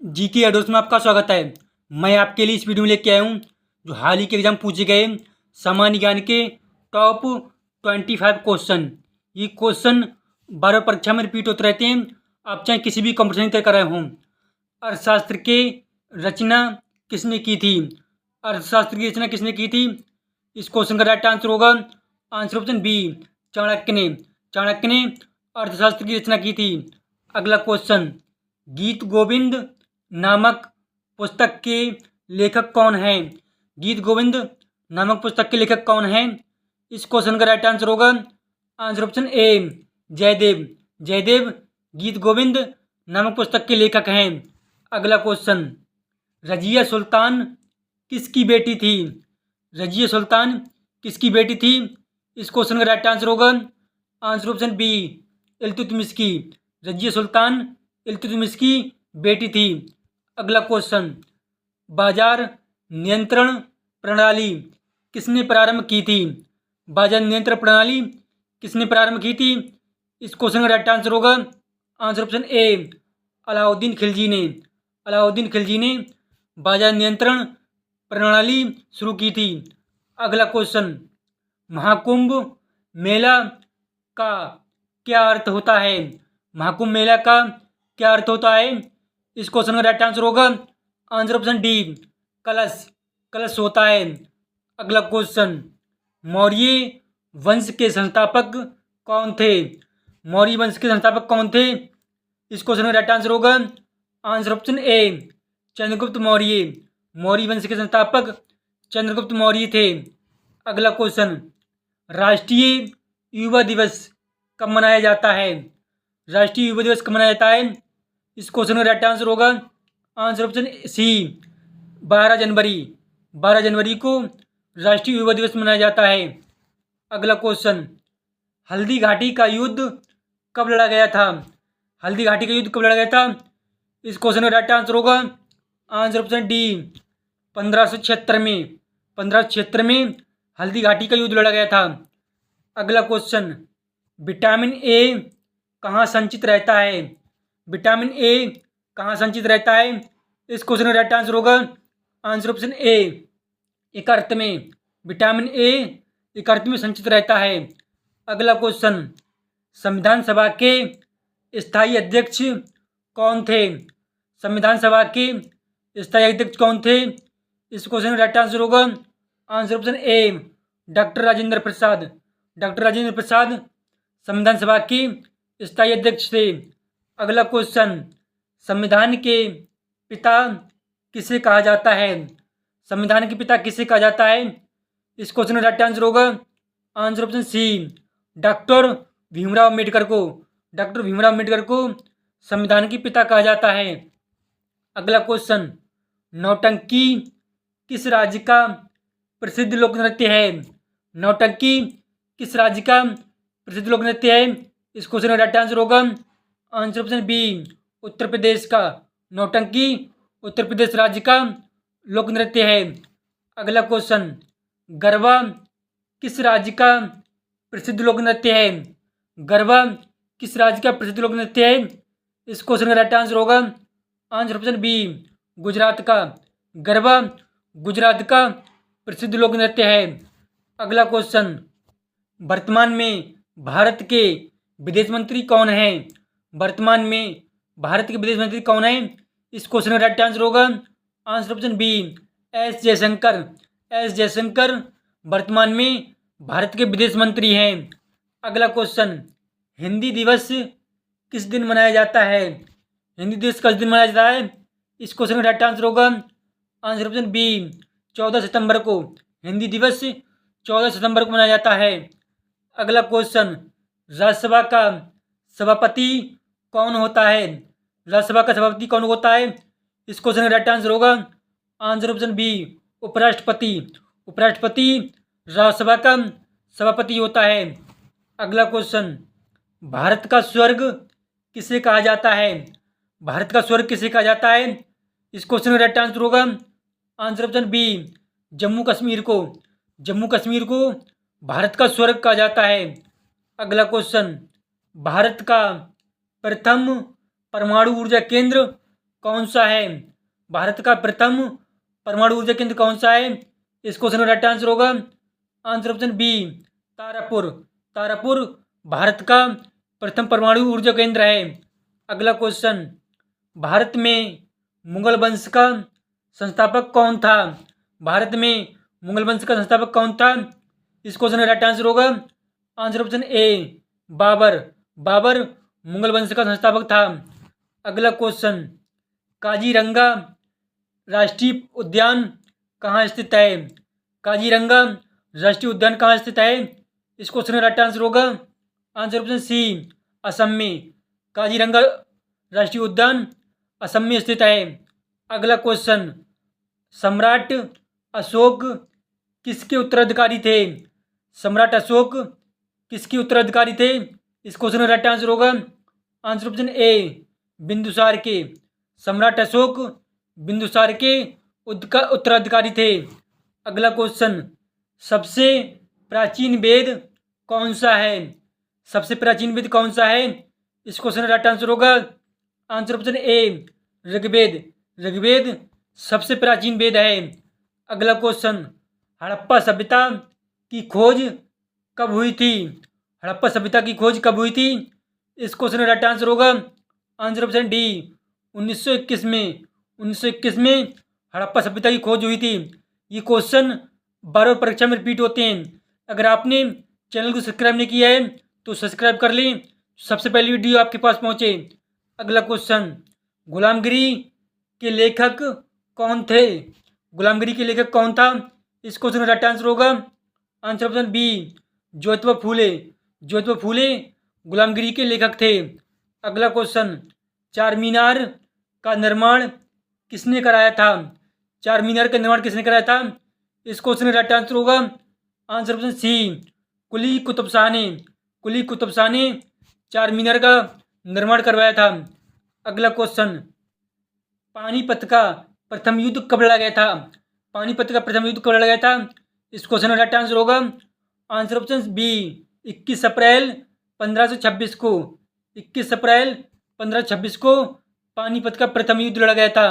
जी के एडोस में आपका स्वागत है। मैं आपके लिए इस वीडियो में लेके आया हूँ जो हाल ही के एग्जाम पूछे गए सामान्य ज्ञान के टॉप 25 क्वेश्चन। ये क्वेश्चन बार बार परीक्षा में रिपीट होते रहते हैं। आप चाहे किसी भी कंपटीशन की तय कर रहे हों। अर्थशास्त्र के रचना किसने की थी? अर्थशास्त्र की रचना किसने की थी? इस क्वेश्चन का राइट आंसर होगा आंसर ऑप्शन बी, चाणक्य ने। चाणक्य ने अर्थशास्त्र की रचना की थी। अगला क्वेश्चन, गीत गोविंद नामक पुस्तक के लेखक कौन हैं? गीत गोविंद नामक पुस्तक के लेखक कौन हैं? इस क्वेश्चन का राइट आंसर होगा answer option A, Jaydev. Jaydev Geet Govind नामक पुस्तक के लेखक हैं। अगला क्वेश्चन, रजिया सुल्तान किसकी बेटी थी? रजिया सुल्तान किसकी बेटी थी? इस क्वेश्चन का राइट आंसर होगा आंसर ऑप्शन बी, इल्तुतमिश की। रजिया सुल्तान इल्तुतमिश की बेटी थी। अगला क्वेश्चन, बाजार नियंत्रण प्रणाली किसने प्रारंभ की थी? बाजार नियंत्रण प्रणाली किसने प्रारंभ की थी? इस क्वेश्चन का राइट आंसर होगा आंसर ऑप्शन ए, अलाउद्दीन खिलजी ने। अलाउद्दीन खिलजी ने बाजार नियंत्रण प्रणाली शुरू की थी। अगला क्वेश्चन, महाकुंभ मेला का क्या अर्थ होता है? महाकुंभ मेला का क्या अर्थ होता है? इस क्वेश्चन का राइट आंसर होगा आंसर ऑप्शन डी, कलश। कलश होता है। अगला क्वेश्चन, मौर्य वंश के संस्थापक कौन थे? मौर्य वंश के संस्थापक कौन थे? इस क्वेश्चन का राइट आंसर होगा आंसर ऑप्शन ए, चंद्रगुप्त मौर्य। मौर्य वंश के संस्थापक चंद्रगुप्त मौर्य थे। अगला क्वेश्चन, राष्ट्रीय युवा दिवस कब मनाया जाता है? राष्ट्रीय युवा दिवस कब मनाया जाता है? इस क्वेश्चन का राइट आंसर होगा आंसर ऑप्शन सी, 12 जनवरी। 12 जनवरी को राष्ट्रीय युवा दिवस मनाया जाता है। अगला क्वेश्चन, हल्दी घाटी का युद्ध कब लड़ा गया था? हल्दी घाटी का युद्ध कब लड़ा गया था? इस क्वेश्चन का राइट आंसर होगा आंसर ऑप्शन डी, 1576 में। 1576 में हल्दी घाटी का युद्ध लड़ा गया था। अगला क्वेश्चन, विटामिन ए कहाँ संचित रहता है? विटामिन ए कहाँ संचित रहता है? इस क्वेश्चन का राइट आंसर होगा आंसर ऑप्शन ए, यकृत में। विटामिन ए यकृत में संचित रहता है। अगला क्वेश्चन, संविधान सभा के स्थायी अध्यक्ष कौन थे? संविधान सभा के स्थायी अध्यक्ष कौन थे? इस क्वेश्चन का राइट आंसर होगा answer option a, doctor Rajendra Prasad. Doctor Rajendra Prasad संविधान सभा के स्थायी अध्यक्ष थे। अगला क्वेश्चन, संविधान के पिता किसे कहा जाता है? संविधान के पिता किसे कहा जाता है? इस क्वेश्चन का राइट आंसर होगा answer option C, doctor Bhimrao Ambedkar को। डॉक्टर भीमराव अम्बेडकर को संविधान के पिता कहा जाता है। अगला क्वेश्चन, नौटंकी किस राज्य का प्रसिद्ध लोक नृत्य है? नौटंकी किस राज्य का प्रसिद्ध लोक नृत्य है? इस क्वेश्चन का राइट आंसर होगा answer option B, Uttar Pradesh का। नौटंकी उत्तर प्रदेश राज्य का लोक नृत्य है। अगला क्वेश्चन, गरबा किस राज्य का प्रसिद्ध लोक नृत्य है? गरबा किस राज्य का प्रसिद्ध लोक नृत्य है? इस क्वेश्चन का राइट आंसर होगा आंसर ऑप्शन बी, गुजरात का। गरबा गुजरात का प्रसिद्ध लोक नृत्य है। अगला क्वेश्चन, वर्तमान में भारत के विदेश मंत्री कौन हैं? वर्तमान में भारत के विदेश मंत्री कौन हैं? इस क्वेश्चन का राइट आंसर होगा answer option B, S Jaishankar. S Jaishankar वर्तमान में भारत के विदेश मंत्री हैं। अगला क्वेश्चन, हिंदी दिवस किस दिन मनाया जाता है? हिंदी दिवस किस दिन मनाया जाता है? इस क्वेश्चन का राइट आंसर होगा आंसर ऑप्शन बी, 14 सितंबर को। हिंदी दिवस 14 सितंबर को मनाया जाता है। अगला क्वेश्चन, राज्यसभा का सभापति कौन होता है? राज्यसभा का सभापति कौन होता है? इस क्वेश्चन का राइट आंसर होगा आंसर ऑप्शन बी, उपराष्ट्रपति। उपराष्ट्रपति राज्यसभा का सभापति होता है। अगला क्वेश्चन, भारत का स्वर्ग किसे कहा जाता है? भारत का स्वर्ग किसे कहा जाता है? इस क्वेश्चन का राइट आंसर होगा answer option B, Jammu Kashmir को। जम्मू कश्मीर को भारत का स्वर्ग कहा जाता है। अगला क्वेश्चन, भारत का प्रथम परमाणु ऊर्जा केंद्र कौन सा है? भारत का प्रथम परमाणु ऊर्जा केंद्र कौन सा है? इस क्वेश्चन का राइट आंसर होगा answer option B, Tarapur. Tarapur Bharat का प्रथम परमाणु ऊर्जा केंद्र है। अगला क्वेश्चन, भारत में मुगल वंश का संस्थापक कौन था? भारत में मुगल वंश का संस्थापक कौन था? इस क्वेश्चन का राइट आंसर होगा answer option A, Babur. Babur Mughal वंश का संस्थापक था। अगला क्वेश्चन, काजीरंगा राष्ट्रीय उद्यान कहाँ स्थित है? काजीरंगा राष्ट्रीय उद्यान कहाँ स्थित है? इस क्वेश्चन का राइट आंसर होगा आंसर ऑप्शन सी, असम में। काजीरंगा राष्ट्रीय उद्यान असम में स्थित है। अगला क्वेश्चन, सम्राट अशोक किसके उत्तराधिकारी थे? सम्राट अशोक किसके उत्तराधिकारी थे? इस क्वेश्चन का राइट आंसर होगा आंसर ऑप्शन ए, बिंदुसार के। सम्राट अशोक बिंदुसार के उत्तराधिकारी थे। अगला क्वेश्चन, सबसे प्राचीन वेद कौन सा है? सबसे प्राचीन वेद कौन सा है? इस क्वेश्चन का राइट आंसर होगा answer option A, Rigveda. Rigveda सबसे प्राचीन वेद है। अगला क्वेश्चन, हड़प्पा सभ्यता की खोज कब हुई थी? हड़प्पा सभ्यता की खोज कब हुई थी? इस क्वेश्चन का राइट आंसर होगा आंसर ऑप्शन डी, 1921 में। 1921 में हड़प्पा सभ्यता की खोज हुई थी। ये क्वेश्चन बार बार परीक्षा में रिपीट होते हैं। अगर आपने चैनल को सब्सक्राइब नहीं किया है तो सब्सक्राइब कर लें, सबसे पहली वीडियो आपके पास पहुंचे। अगला क्वेश्चन, गुलामगिरी के लेखक कौन थे? गुलामगिरी के लेखक कौन था? इस क्वेश्चन का राइट आंसर होगा answer option B, Jyotiba Phule. Jyotiba Phule गुलामगिरी के लेखक थे। अगला क्वेश्चन, चार मीनार का निर्माण किसने कराया था? चार मीनार का निर्माण किसने कराया था? इस क्वेश्चन का राइट आंसर होगा आंसर ऑप्शन सी, कुली कुतुब शाह ने। कुली कुतुब शाह ने चार मीनार का निर्माण करवाया था। अगला क्वेश्चन, पानीपत का प्रथम युद्ध कब लड़ा गया था? पानीपत का प्रथम युद्ध कब लड़ा गया था? इस क्वेश्चन का राइट आंसर होगा आंसर ऑप्शन बी, 21 अप्रैल 1526 को। 21 अप्रैल 1526 को पानीपत का प्रथम युद्ध लड़ा गया था।